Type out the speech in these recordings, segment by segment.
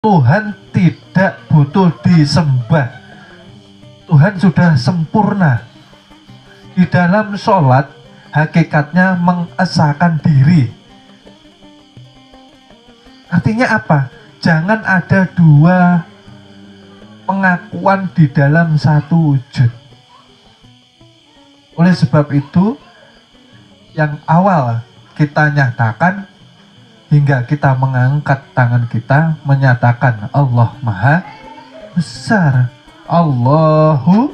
Tuhan tidak butuh disembah. Tuhan sudah sempurna. Di dalam sholat, hakikatnya mengesahkan diri. Artinya apa? Jangan ada dua pengakuan di dalam satu wujud. Oleh sebab itu, yang awal kita nyatakan hingga kita mengangkat tangan kita menyatakan Allah Maha Besar, Allahu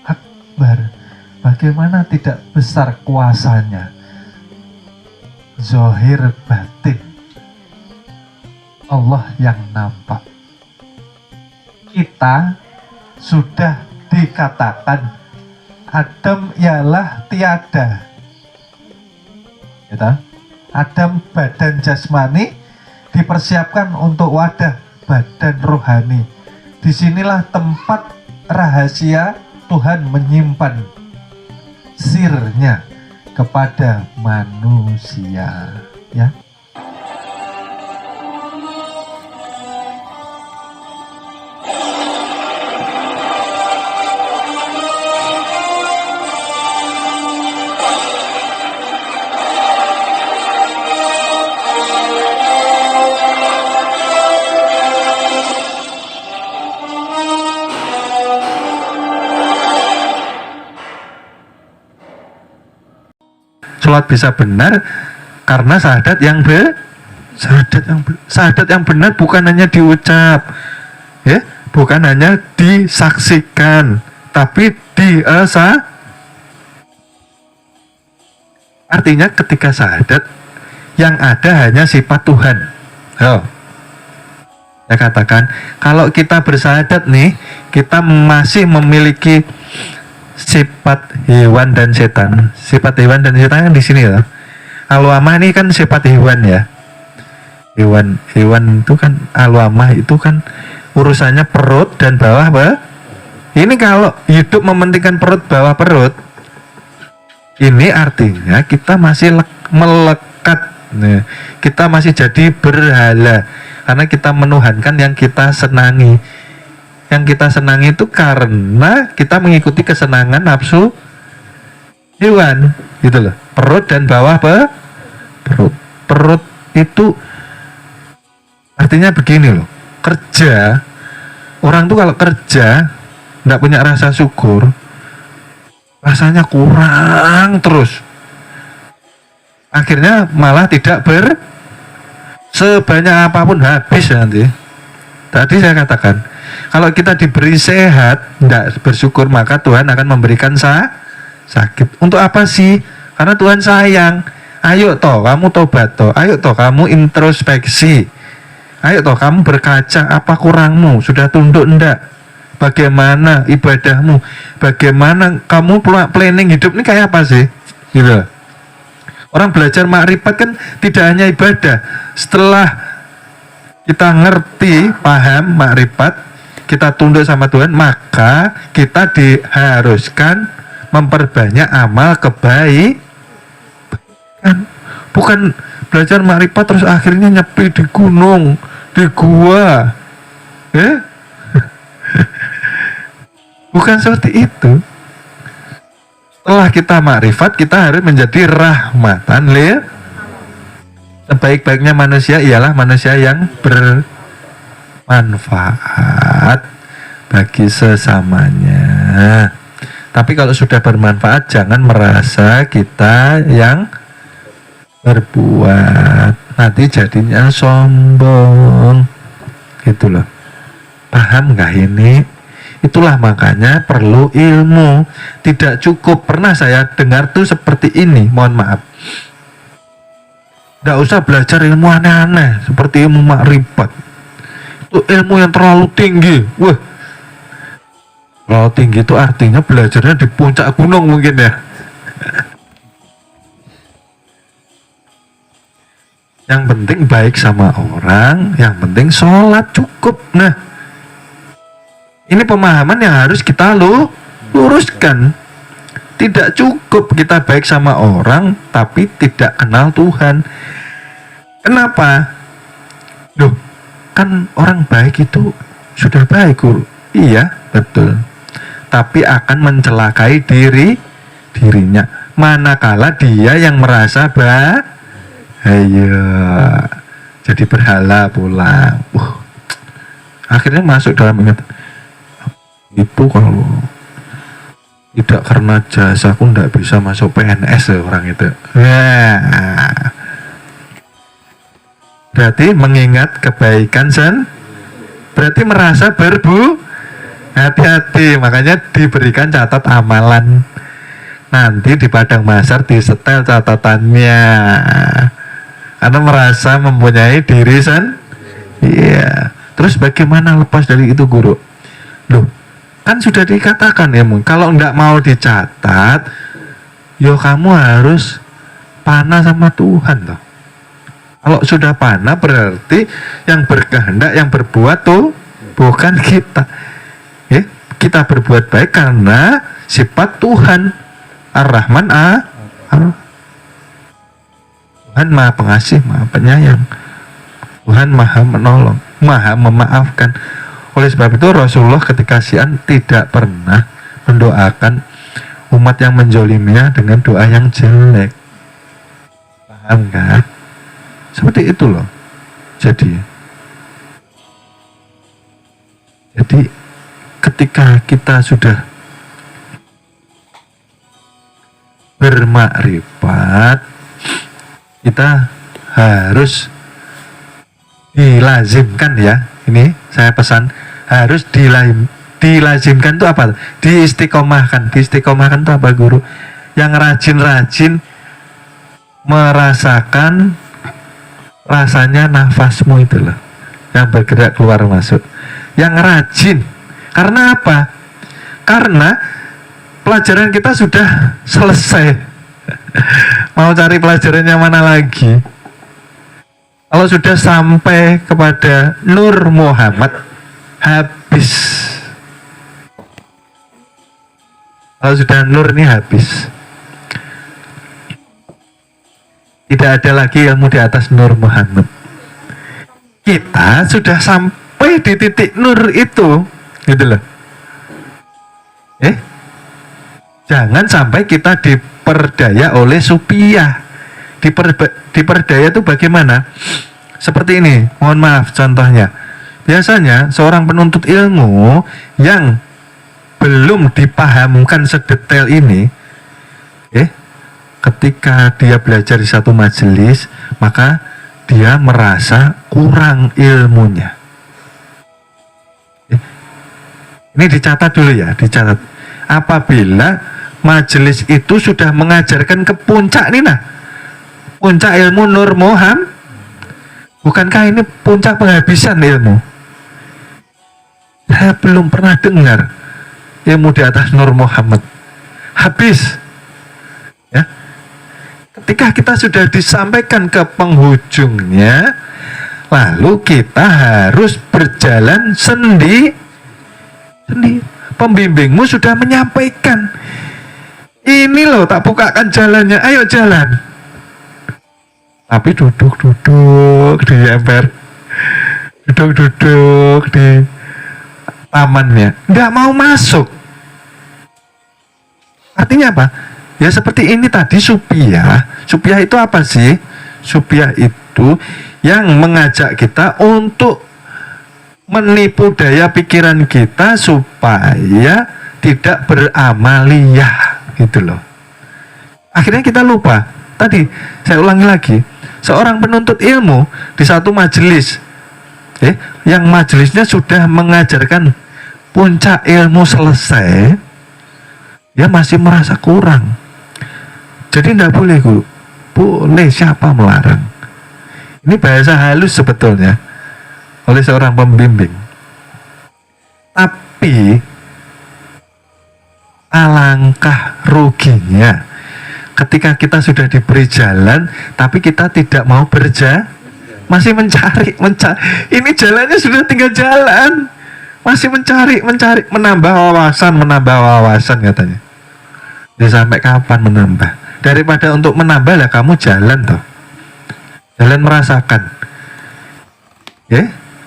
Akbar. Bagaimana tidak besar kuasanya? Zahir batin, Allah yang nampak. Kita sudah dikatakan Adam ialah tiada. Gitu? Adam badan jasmani dipersiapkan untuk wadah badan rohani. Disinilah tempat rahasia Tuhan menyimpan sirnya kepada manusia, ya. Sholat bisa benar karena syahadat yang benar bukan hanya diucap, ya, bukan hanya disaksikan, tapi diasa. Artinya ketika syahadat yang ada hanya sifat Tuhan. Oh. Saya katakan kalau kita bersyahadat nih, kita masih memiliki sifat hewan dan setan. Sifat hewan dan setan kan di sini ya. Alwamah ini kan sifat hewan ya. Hewan itu kan alwamah itu kan urusannya perut dan bawah Ini kalau hidup mementingkan perut bawah perut, ini artinya kita masih melekat. Nah, kita masih jadi berhala karena kita menuhankan yang kita senangi. Yang kita senangi itu karena kita mengikuti kesenangan nafsu hewan, gitu loh. Perut dan bawah perut itu artinya begini loh. Kerja, orang tuh kalau kerja nggak punya rasa syukur, rasanya kurang terus. Akhirnya malah tidak sebanyak apapun habis nanti. Tadi saya katakan, kalau kita diberi sehat, tidak bersyukur, maka Tuhan akan memberikan sakit. Untuk apa sih? Karena Tuhan sayang. Ayo toh kamu tobat toh. Ayo toh kamu introspeksi. Ayo toh kamu berkaca, apa kurangmu? Sudah tunduk enggak? Bagaimana ibadahmu? Bagaimana kamu planning hidup ini kayak apa sih? Gitu. Orang belajar makrifat kan tidak hanya ibadah. Setelah kita ngerti, paham makrifat, kita tunduk sama Tuhan, maka kita diharuskan memperbanyak amal kebaikan. Bukan belajar makrifat terus akhirnya nyepi di gunung, di gua. Bukan seperti itu. Setelah kita makrifat, kita harus menjadi rahmatan lil. Sebaik-baiknya manusia ialah manusia yang bermanfaat bagi sesamanya. Tapi kalau sudah bermanfaat, jangan merasa kita yang berbuat. Nanti jadinya sombong. Gitu loh. Paham nggak ini? Itulah makanya perlu ilmu. Tidak cukup. Pernah saya dengar tuh seperti ini. Mohon maaf. Nggak usah belajar ilmu aneh-aneh seperti ilmu makrifat. Itu ilmu yang terlalu tinggi. Wah, terlalu tinggi itu artinya belajarnya di puncak gunung mungkin ya. Yang penting baik sama orang, yang penting sholat cukup. Nah, ini pemahaman yang harus kita luruskan. Tidak cukup kita baik sama orang tapi tidak kenal Tuhan. Kenapa? Loh, kan orang baik itu sudah baik, guru. Iya, betul. Tapi akan mencelakai dirinya. Manakala dia yang merasa bahaya, jadi berhala pula. Akhirnya masuk dalam ingatan. Itu kalau tidak karena jasaku tidak bisa masuk PNS ya, orang itu. Berarti mengingat kebaikan berarti merasa hati-hati, makanya diberikan catat amalan. Nanti di padang mahsyar disetel catatannya. Karena merasa mempunyai diri iya. Terus bagaimana lepas dari itu, guru? Loh, kan sudah dikatakan ya, kalau enggak mau dicatat, yo kamu harus panah sama Tuhan toh. Kalau sudah panah berarti yang berkehendak, yang berbuat tuh bukan kita. Ya, kita berbuat baik karena sifat Tuhan Ar-Rahman Tuhan Maha Pengasih, Maha Penyayang. Tuhan Maha Menolong, Maha Memaafkan. Oleh sebab itu Rasulullah ketika sian tidak pernah mendoakan umat yang menjoliminya dengan doa yang jelek. Paham kan? Seperti itu loh. Jadi ketika kita sudah bermakrifat, kita harus dilazimkan ya. Ini saya pesan, harus dilazimkan itu apa? Diistiqomahkan. Diistiqomahkan itu apa, guru? Yang rajin-rajin merasakan rasanya nafasmu itu loh, yang bergerak keluar masuk, yang rajin. Karena apa? Karena pelajaran kita sudah selesai. Mau cari pelajaran yang mana lagi? Kalau sudah sampai kepada Nur Muhammad, habis. Kalau sudah Nur ini habis. Tidak ada lagi ilmu di atas Nur Muhammad. Kita sudah sampai di titik Nur itu, gitu loh. Jangan sampai kita diperdaya oleh supiah. Diperdaya itu bagaimana? Seperti ini, mohon maaf contohnya. Biasanya seorang penuntut ilmu yang belum dipahamkan sedetail ini, ketika dia belajar di satu majelis, maka dia merasa kurang ilmunya. Ini dicatat dulu ya, dicatat. Apabila majelis itu sudah mengajarkan ke puncak nih, puncak ilmu Nur Muhammad, bukankah ini puncak penghabisan ilmu? Saya belum pernah dengar ilmu di atas Nur Muhammad habis. Ya, ketika kita sudah disampaikan ke penghujungnya, lalu kita harus berjalan sendiri. Pembimbingmu sudah menyampaikan, ini loh tak bukakan jalannya, ayo jalan. Tapi duduk di ember, duduk di tamannya, nggak mau masuk. Artinya apa? Ya seperti ini tadi supiah. Supiah itu apa sih? Supiah itu yang mengajak kita untuk menipu daya pikiran kita supaya tidak beramaliyah, gitu loh. Akhirnya kita lupa. Tadi saya ulangi lagi, seorang penuntut ilmu di satu majelis, yang majelisnya sudah mengajarkan puncak ilmu selesai, dia masih merasa kurang. Jadi tidak boleh, guru. Boleh, siapa melarang? Ini bahasa halus sebetulnya oleh seorang pembimbing. Tapi alangkah ruginya ketika kita sudah diberi jalan, tapi kita tidak mau masih mencari. Ini jalannya sudah tinggal jalan, masih mencari, menambah wawasan katanya. Jadi sampai kapan menambah? Daripada untuk menambah lah kamu jalan toh, jalan merasakan.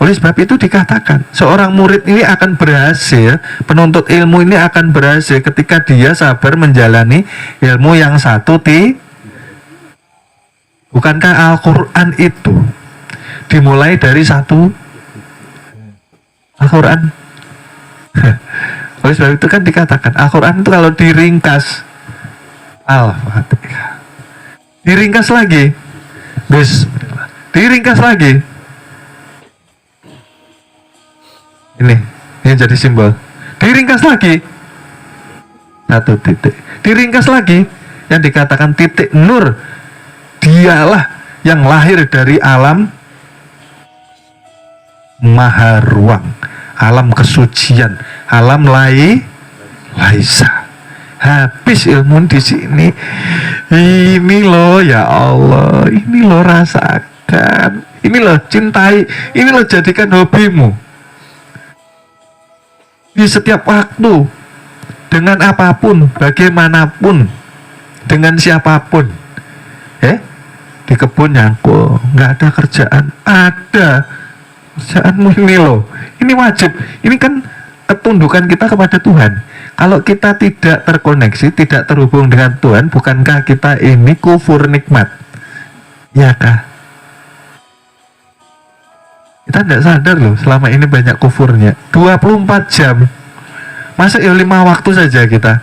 Oleh sebab itu dikatakan seorang murid ini akan berhasil, penuntut ilmu ini akan berhasil ketika dia sabar menjalani ilmu yang satu. Bukankah Al-Quran itu dimulai dari satu Al-Quran? Oleh sebab itu kan dikatakan Al-Quran itu kalau diringkas Al-Fatihah, diringkas lagi Bismillah, diringkas lagi ini jadi simbol, diringkas lagi satu titik, diringkas lagi yang dikatakan titik nur, dialah yang lahir dari alam maha ruang, alam kesucian, alam laisa. Habis ilmu di sini. Ini loh ya Allah, ini loh rasakan, ini loh cintai, ini loh jadikan hobimu. Di setiap waktu, dengan apapun, bagaimanapun, dengan siapapun. Di kebun nyangkul, nggak ada kerjaan, ada kerjaanmu ini loh. Ini wajib. Ini kan ketundukan kita kepada Tuhan. Kalau kita tidak terkoneksi, tidak terhubung dengan Tuhan, bukankah kita ini kufur nikmat? Ya kah? Kita tidak sadar loh, selama ini banyak kufurnya. 24 jam. Masa ya 5 waktu saja kita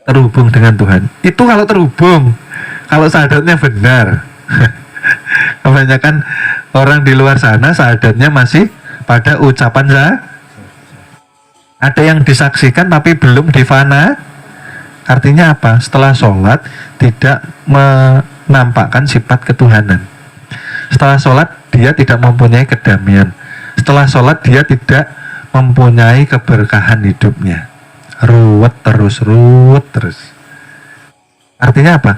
terhubung dengan Tuhan. Itu kalau terhubung. Kalau sahadatnya benar. Kebanyakan orang di luar sana sahadatnya masih pada ucapan ada yang disaksikan tapi belum difana. Artinya apa? Setelah sholat tidak menampakkan sifat ketuhanan. Setelah sholat dia tidak mempunyai kedamaian. Setelah sholat dia tidak mempunyai keberkahan hidupnya. Ruwet terus. Artinya apa?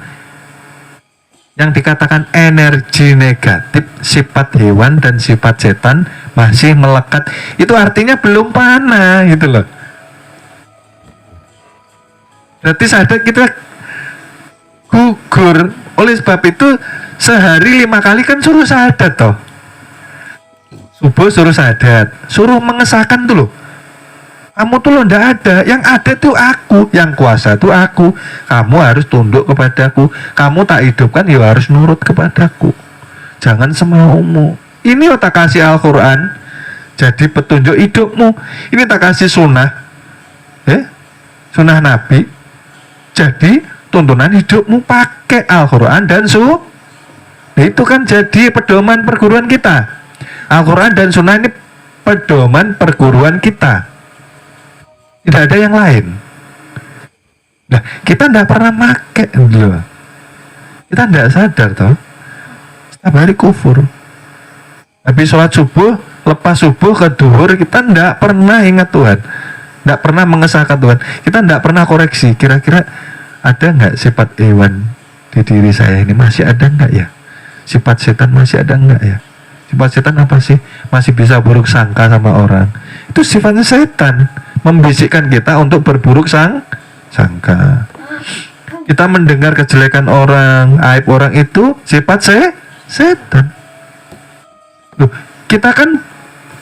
Yang dikatakan energi negatif, sifat hewan dan sifat setan masih melekat. Itu artinya belum panah gitu loh. Berarti sadar kita gugur. Oleh sebab itu sehari 5 kali kan suruh sahadat toh. Subuh suruh sahadat, suruh mengesahkan tuh loh. Kamu tuh lo ndak ada, yang ada tuh aku, yang kuasa tuh aku. Kamu harus tunduk kepadaku. Kamu tak hidupkan, ya harus nurut kepadaku. Jangan semaumu. Ini tak kasih Al-Quran, jadi petunjuk hidupmu. Ini tak kasih sunnah, sunnah Nabi. Jadi tuntunan hidupmu pakai Al-Quran dan itu kan jadi pedoman perguruan kita. Al-Quran dan sunnah ini pedoman perguruan kita. Tidak ada yang lain. Nah, kita tidak pernah pakai dulu. Kita tidak sadar toh. Setiap hari kufur. Habis sholat subuh, lepas subuh ke duhur, kita tidak pernah ingat Tuhan. Tidak pernah mengesahkan Tuhan. Kita tidak pernah koreksi. Kira-kira ada nggak sifat hewan di diri saya ini? Masih ada nggak ya? Sifat setan masih ada nggak ya? Sifat setan apa sih? Masih bisa buruk sangka sama orang. Itu sifatnya setan. Membisikkan kita untuk berburuk sangka. Kita mendengar kejelekan orang, aib orang, itu sifat setan. Loh, kita kan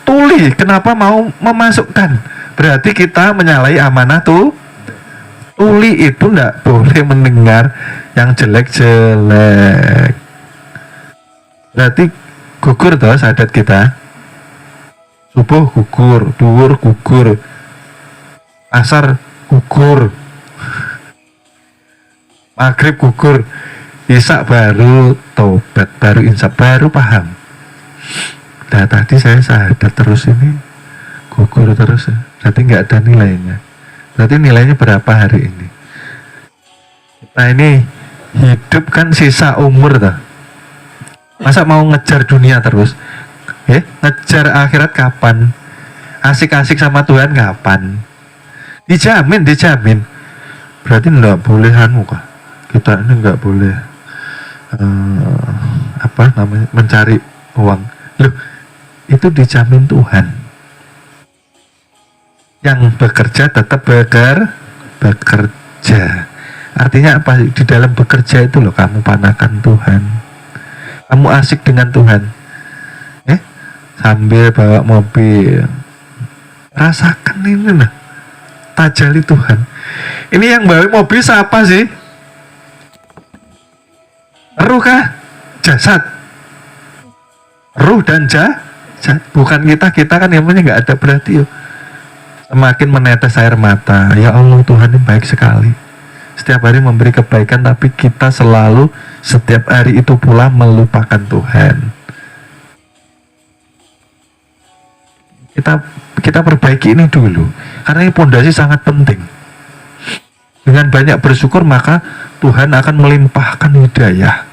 tuli, kenapa mau memasukkan? Berarti kita menyalahi amanah tuh. Tuli itu ndak boleh mendengar yang jelek-jelek. Berarti gugur toh sahadat kita. Subuh gugur, duhur gugur, asar gugur, maghrib gugur, isya baru tobat, baru insaf, baru paham. Nah tadi saya sahadat terus ini gugur terus, berarti nggak ada nilainya. Berarti nilainya berapa hari ini? Kita ini hidup kan sisa umur toh. Masa mau ngejar dunia terus? Ngejar akhirat kapan? Asik-asik sama Tuhan kapan? Dijamin. Berarti enggak boleh kah? Kita ini enggak boleh mencari uang. Loh, itu dijamin Tuhan. Yang bekerja tetap bekerja. Artinya apa? Di dalam bekerja itu loh kamu panahkan Tuhan. Kamu asik dengan Tuhan. sambil bawa mobil. Rasakan ini nah, tajalli Tuhan. Ini yang bawa mobil siapa sih? Ruh kah? Jasad? Ruh dan jasad. Bukan kita kan namanya nggak ada berarti yuk. Semakin menetes air mata. Ya Allah, Tuhan ini baik sekali. Setiap hari memberi kebaikan, tapi kita selalu setiap hari itu pula melupakan Tuhan. Kita perbaiki ini dulu, karena ini pondasi sangat penting. Dengan banyak bersyukur maka Tuhan akan melimpahkan hidayah.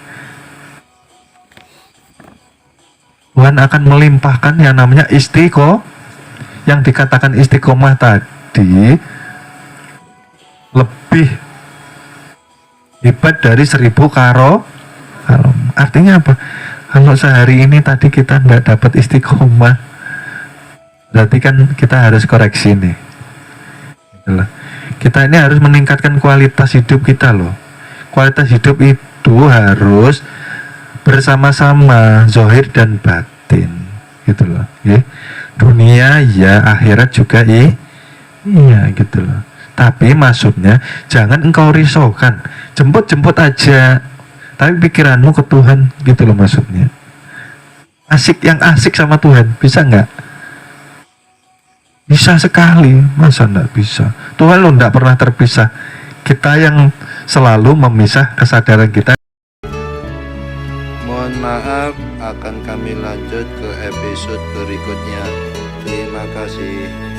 Tuhan akan melimpahkan yang namanya istiqomah. Yang dikatakan istiqomah tadi lebih hebat dari 1000 karo. Artinya apa? Kalau sehari ini tadi kita nggak dapat istiqomah, berarti kan kita harus koreksi nih. Kita ini harus meningkatkan kualitas hidup kita loh. Kualitas hidup itu harus bersama-sama, zahir dan batin, gitu loh. Ya. Dunia ya, akhirat juga iya gitu loh. Tapi maksudnya jangan engkau risaukan, jemput aja, tapi pikiranmu ke Tuhan, gitu loh maksudnya. Asik sama Tuhan, bisa nggak? Bisa sekali, masa nggak bisa? Tuhan lo nggak pernah terpisah. Kita yang selalu memisah kesadaran kita. Mohon maaf, akan kami lanjut ke episode berikutnya. Terima kasih.